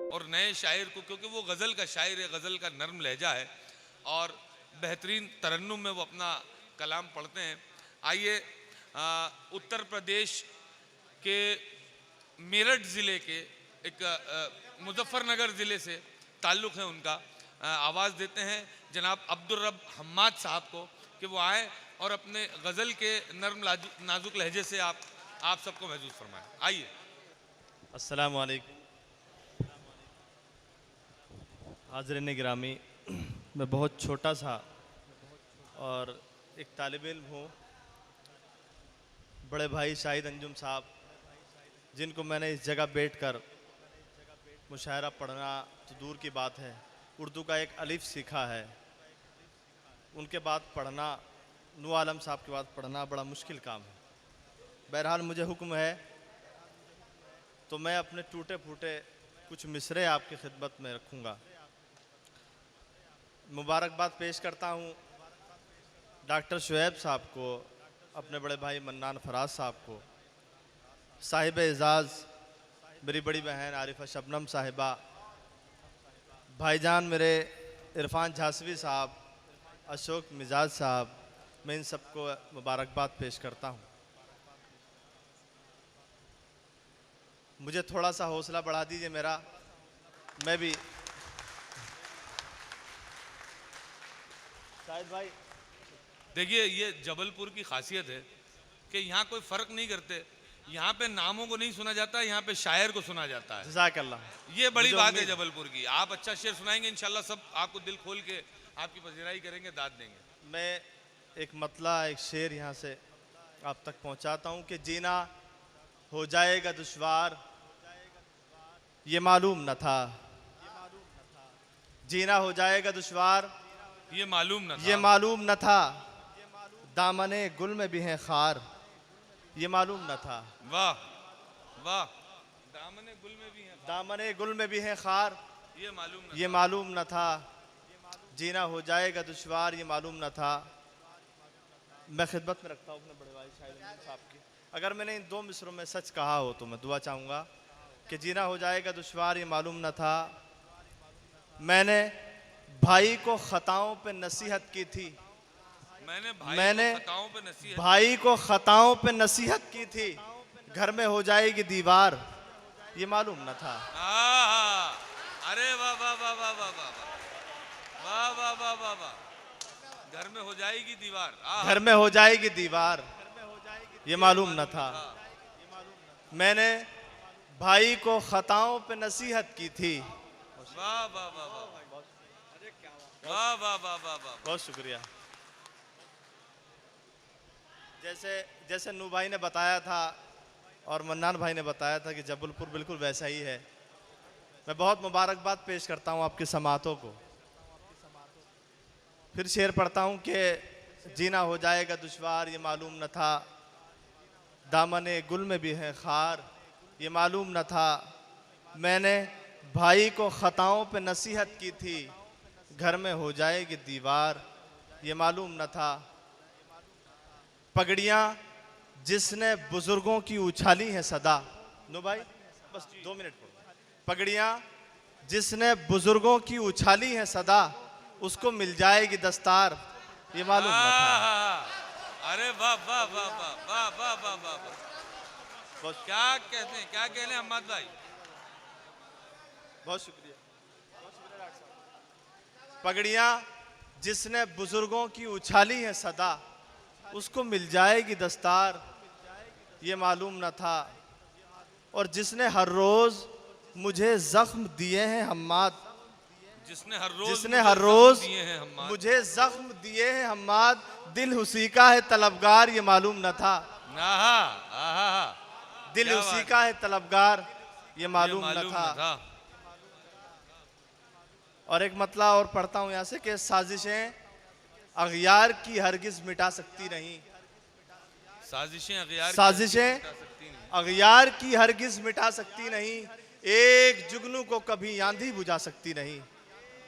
और नए शायर को, क्योंकि वो गज़ल का शायर है, गज़ल का नर्म लहजा है और बेहतरीन तरन्नुम में वो अपना कलाम पढ़ते हैं। आइए उत्तर प्रदेश के मेरठ ज़िले के एक मुजफ्फरनगर ज़िले से ताल्लुक़ है उनका, आवाज़ देते हैं जनाब अब्दुल रब हम्माद साहब को कि वो आए और अपने गज़ल के नर्म नाजुक लहजे से आप सबको महसूस फरमाएं। आइए। अस्सलामु अलैकुम हाज़रीन गिरामी, मैं बहुत छोटा सा और एक तालिब इल्म हूँ। बड़े भाई शाहिद अंजुम साहब, जिनको मैंने इस जगह बैठकर मुशायरा पढ़ना तो दूर की बात है, उर्दू का एक अलिफ सीखा है, उनके बाद पढ़ना, नू आलम साहब के बाद पढ़ना बड़ा मुश्किल काम है। बहरहाल मुझे हुक्म है तो मैं अपने टूटे फूटे कुछ मिसरे आपकी खिदमत में रखूँगा। मुबारकबाद पेश करता हूँ डॉक्टर शुएब साहब को, अपने बड़े भाई मन्नान फराज साहब को, साहिब एजाज़ मेरी बड़ी बहन आरिफा शबनम साहिबा, भाईजान मेरे इरफान झांसवी साहब, अशोक मिजाज साहब, मैं इन सबको मुबारकबाद पेश करता हूँ। मुझे थोड़ा सा हौसला बढ़ा दीजिए मेरा, मैं भी शाहिद भाई। देखिए, ये जबलपुर की खासियत है कि यहाँ कोई फ़र्क नहीं करते, यहाँ पे नामों को नहीं सुना जाता, यहाँ पे शायर को सुना जाता है। जज़ाकल्लाह। ये बड़ी बात है जबलपुर की। आप अच्छा शेर सुनाएंगे इंशाल्लाह, सब आपको दिल खोल के आपकी पजीराई करेंगे, दाद देंगे। मैं एक मतला, एक शेर यहाँ से आप तक पहुँचाता हूँ कि जीना हो जाएगा दुश्वार, ये मालूम न था। जीना हो जाएगा दुश्वार, ये मालूम न था। ये मालूम न था। दामने गुल में भी है खार, ये मालूम न था। वाह वाह। दामने गुल में भी है, दामने गुल में भी है खार, ये मालूम न था। जीना हो जाएगा दुश्वार, ये मालूम न था। मैं खिदमत में रखता हूँ अपने बड़े भाई शाहिद अंजुम साहब की। अगर मैंने इन दो मिसरों में सच कहा हो तो मैं दुआ चाहूँगा कि जीना हो जाएगा दुश्वार, ये मालूम न था। मैंने भाई को खताओं पे नसीहत की थी, मैंने भाई को खताओं पे नसीहत की थी, घर में हो जाएगी दीवार, ये मालूम न था। अरे वाह वाह वाह वाह वाह वाह वाह वाह वाह वाह वाह। घर में हो जाएगी दीवार, घर में हो जाएगी दीवार, ये मालूम न था। मैंने भाई को खताओं पे नसीहत की थी। वाह वाह वाह वाह वाह वाह वाह वाह वाह। बहुत शुक्रिया। जैसे नू भाई ने बताया था और मन्नान भाई ने बताया था कि जबलपुर बिल्कुल वैसा ही है। मैं बहुत मुबारकबाद पेश करता हूँ आपकी समातों को। फिर शेर पढ़ता हूँ कि जीना हो जाएगा दुश्वार, ये मालूम न था। दामने गुल में भी है खार, ये मालूम न था। मैंने भाई को खताओं पे नसीहत की थी, घर में हो जाएगी दीवार, ये मालूम न था। पगड़ियाँ जिसने बुजुर्गों की उछाली है सदा, नो भाई बस 2 मिनट। पगड़ियाँ जिसने बुजुर्गों की उछाली है सदा, उसको मिल जाएगी दस्तार, ये मालूम न था। अरे वाह वाह वाह वाह वाह वाह वाह वाह वाह। क्या कहते हैं, क्या कहने अहमद भाई। बहुत शुक्रिया। पगड़ियाँ जिसने बुजुर्गों की उछाली है सदा, उसको मिल जाएगी दस्तार, ये मालूम न था। और जिसने हर रोज मुझे जख्म दिए हैं हम्माद, जिसने हर रोज मुझे जख्म दिए हैं हम्माद, दिल उसी का है तलबगार, ये मालूम न था। दिल उसी का है तलबगार, ये मालूम न था। और एक मतलब और पढ़ता हूँ यहाँ से कि साजिशें अगयार की हरगिज मिटा सकती नहीं। साजिशें अगयार की हरगिज मिटा सकती नहीं, एक जुगनू को कभी आंधी बुझा सकती नहीं।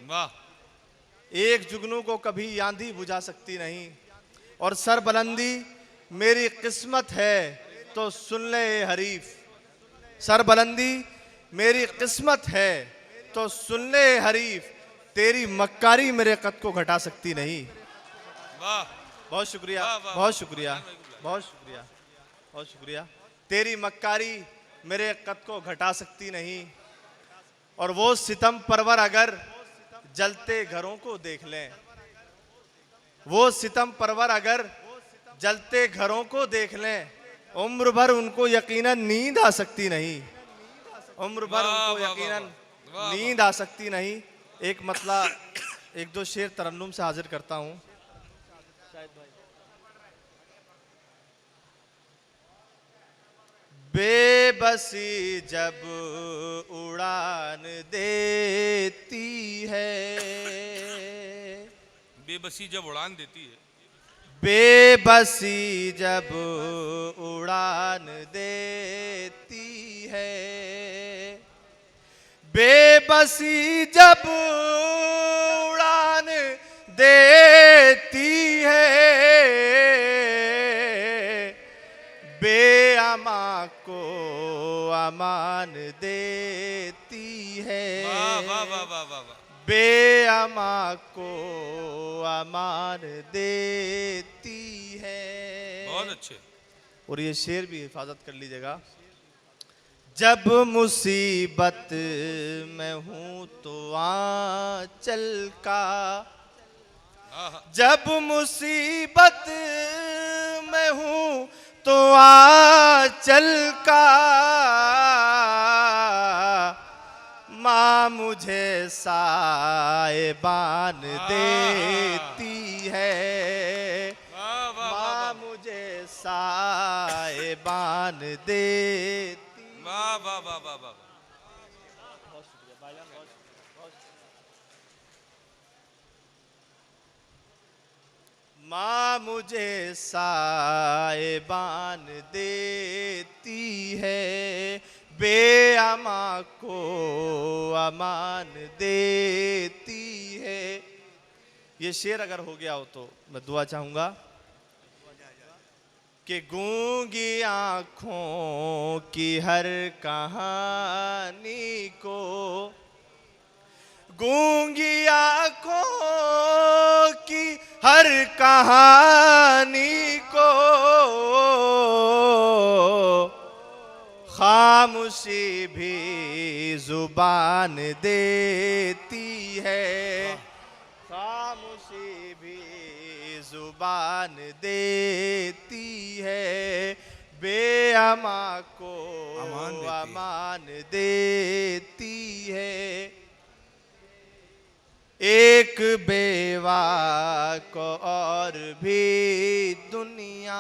वाह। एक जुगनू को कभी आंधी बुझा सकती नहीं। और सरबलंदी मेरी किस्मत है तो सुन ले हरीफ, सरबलंदी मेरी किस्मत है तो सुन ले हरीफ, तेरी मक्कारी मेरे कद को घटा सकती नहीं। वाह बहुत शुक्रिया, वाह, वाह, बहुत वाह, शुक्रिया, वाह, वाह, बहुत शुक्रिया, बहुत शुक्रिया। तेरी मक्कारी मेरे कद को घटा सकती नहीं, और वो सितम परवर अगर जलते घरों को देख लें, वो सितम परवर अगर जलते घरों को देख लें, उम्र भर उनको यकीनन नींद आ सकती नहीं, उम्र भर वाह, उनको वाह, वाह, यकीनन वाह, वाह। नींद आ सकती नहीं। एक मतला, एक दो शेर तरन्नुम से हाजिर करता हूं। बेबसी जब उड़ान देती है, बेबसी जब उड़ान देती है, बेबसी जब उड़ान देती है, बेबसी जब उड़ान देती है, बेअमा को अमान देती है, वाह वाह वाह वाह वाह वाह। बेअमा को अमान देती है। बहुत अच्छे। और ये शेर भी हिफाजत कर लीजिएगा। जब मुसीबत में हूँ तो आंचल का, आहा, जब मुसीबत में हूँ तो आंचल का, माँ मुझे साएबान देती है, वाह वाह वाह माँ वाह, मुझे साएबान देती। वाह वाह वाह वाह वाह। माँ मुझे साएबान देती है, बेअमा को अमान देती है। ये शेर अगर हो गया हो तो मैं दुआ चाहूंगा कि गूंगी आंखों की हर कहानी को, गूंगी आंखों की हर कहानी को, खामोशी भी जुबान देती है, खामोशी भी जुबान देती है, बेअमा को अमान देती है। एक बेवा को और भी दुनिया,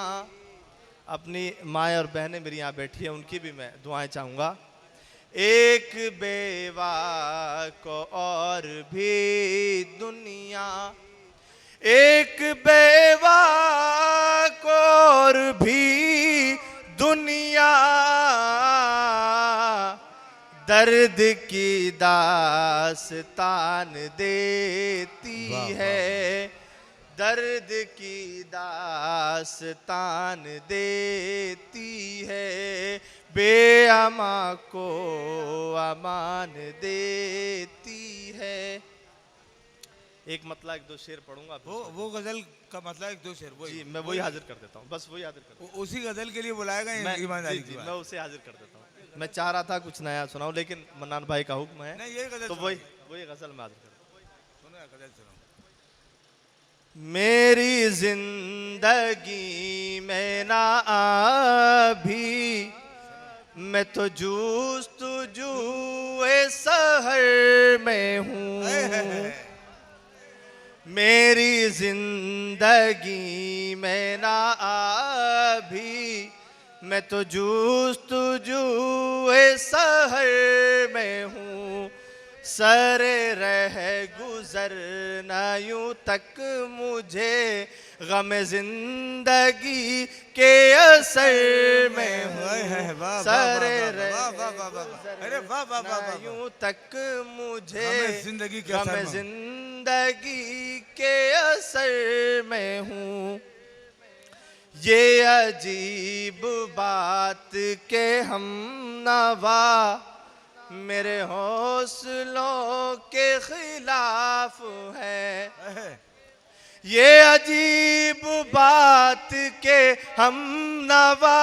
अपनी माएँ और बहनें मेरी यहाँ बैठी हैं, उनकी भी मैं दुआएं चाहूँगा। एक बेवा को और भी दुनिया, एक बेवा को और भी दुनिया, दर्द की दास्तान देती है, दर्द की दास्तान देती है, बेअमा को अमान देती है। एक मतलब एक दो शेर पढ़ूंगा। वो गजल का मतलब एक दो शेर जी मैं वही हाजिर कर देता हूँ, बस वही हाजिर कर देता उसी गजल के लिए बुलाएगा हूँ। मैं ईमानदारी जी, की जी, बात। मैं उसे हाजिर कर देता हूँ। मैं चाह रहा था कुछ नया सुनाऊं, लेकिन मन्नान भाई का हुक्म है, नहीं, यही गजल तो सुनाओ। वही वही गजल में हाजिर कर देता हूँ। सुनो यार, गजल सुनो। मेरी जिंदगी में ना अभी, मैं तो जूए सहर में हूँ, मेरी जिंदगी में ना अभी, मैं तो जूए सहर में हूँ, सर रह गुजर न यूं तक मुझे, गम जिंदगी के असर में हूँ, सर रह अरे वाह वाह वाह वाह। यूं तक मुझे, गम जिंदगी के असर गम में हूँ। जिंदगी के असर में हूँ। ये अजीब बात के हम नवा मेरे हौसलों के खिलाफ है। ये अजीब बात के हम नवा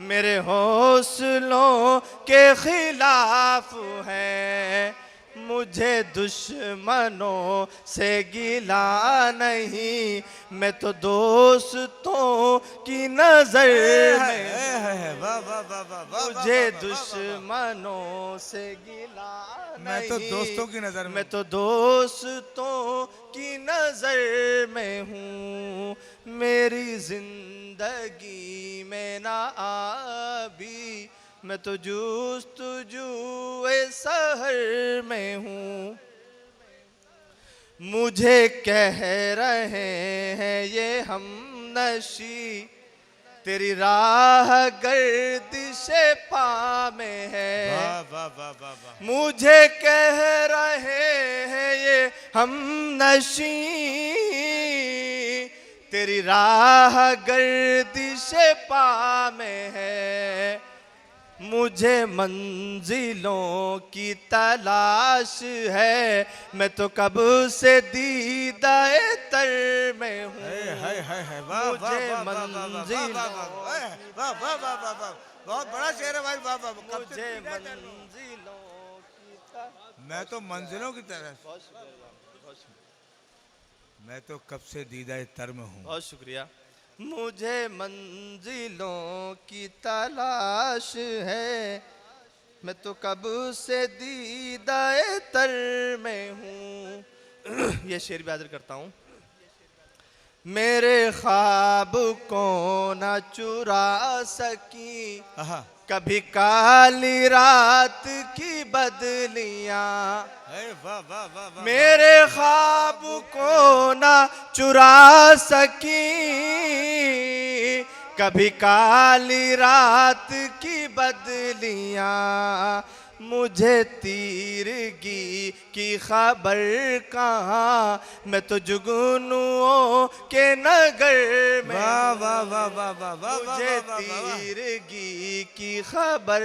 मेरे हौसलों के खिलाफ है। मुझे दुश्मनों से गिला नहीं, मैं तो दोस्तों की नजर में। वाह वाह वाह वाह वाह, मुझे वाह, वाह, दुश्मनों से गिला मैं तो नहीं, दोस्तों की नजर में। मैं तो दोस्तों की नजर में हूँ। मेरी जिंदगी में ना आबी, मैं तो जुस्तजुए सहर में हूँ। मुझे कह रहे हैं ये हम नशी, तेरी राह गर्दिश पा में है। वाह वाह वाह वाह वाह। मुझे कह रहे हैं ये हम नशी, तेरी राह गर्दिश पा में है। मुझे मंजिलों की तलाश है, मैं तो कब से दीदाए तर में हूँ। हाय हाय हाय, वाह वाह मुझे वाह वाह वाह वाह मंजिलों वाह वाह वाह वाह वाह वाह, बहुत बड़ा शेर है भाई। वाह वाह, कब से मुझे दीदा तर में हूँ। मंजिलों की मैं तो मंजिलों की तरह, बहुत शुक्रिया, मैं तो कब से दीदा तर में हूँ। बहुत शुक्रिया। मुझे मंजिलों की तलाश है, मैं तो कब से दीदाए तर में हूँ। ये शेर भी हाजिर करता हूँ। मेरे ख्वाब को न चुरा सकी आहा, कभी काली रात की बदलियां। वाह वाह वाह वाह। मेरे ख्वाब को ना चुरा सकी कभी काली रात की बदलियां। मुझे तीरगी की खबर कहाँ, मैं तो जुगनुओं के नगर में। वाह वाह वाह वाह वाह वाह, मुझे वाह, वाह, वाह, वाह। तीरगी की खबर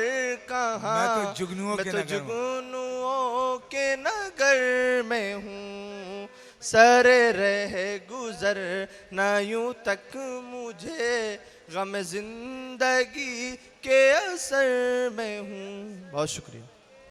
कहाँ, मैं तो जुगनुओं मैं के तो नगर में। जुगनुओं के नगर में हूँ। सरे रह गुजर न यूं तक मुझे, गम जिंदगी के असर में हूँ। बहुत शुक्रिया।